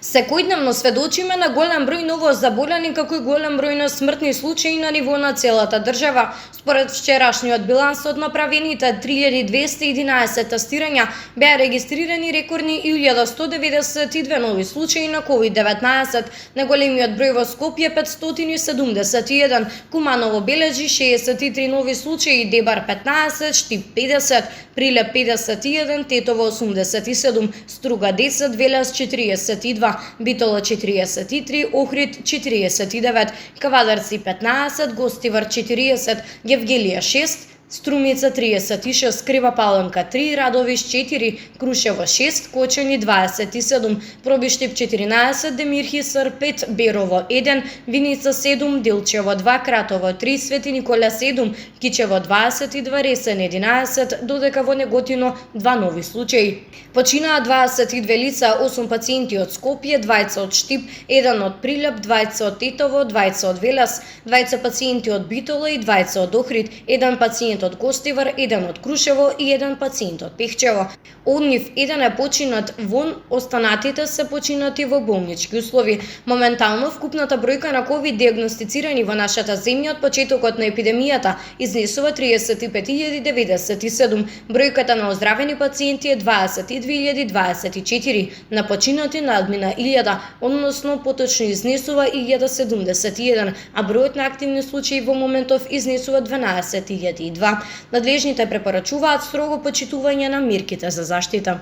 Секојдневно сведочиме на голем број новозаболени како и голем број на смртни случаи на ниво на целата држава. Според вчерашниот биланс од направените 3211 тестирања беа регистрирани рекордни 1192 нови случаи на COVID-19. Најголемиот број во Скопје 571, Куманово бележи 63 нови случаи, Дебар 15, Штип 50, Прилеп 51, Тетово 87, Струга 10, Велес 42, Битола 43, Охрид 49, Кавадарци 15, Гостивар 40, Гевгелија 6, Струмица 36, Крива Паланка 3, Радовиш 4, Крушево 6, Кочани 27, Пробиштип 14, Демирхисар 5, Берово 1, Виница 7, Делчево 2, Кратово 3, Свети Никола 7, Кичево 22, Ресен 11, додека во Неготино 2 нови случаи. Починаа 22 лица, 8 пациенти од Скопје, 20 од Штип, 1 од Прилеп, 20 од Тетово, 20 од Велес, 20 пациенти од Битола и 20 од Охрид, 1 пациент од Гостивар, 1 од Крушево и 1 пациент од Пехчево. Од нив 1 е починат вон, останатите се починати во болнички услови. Моментално вкупната бројка на ковид диагностицирани во нашата земја од почетокот на епидемијата изнесува 35.097. Бројката на оздравени пациенти е 22.024, на починати надмина 1000, односно поточно изнесува 1071, а бројот на активни случаи во моментов изнесува 12.002. Надлежните препорачуваат строго почитување на мерките за заштита.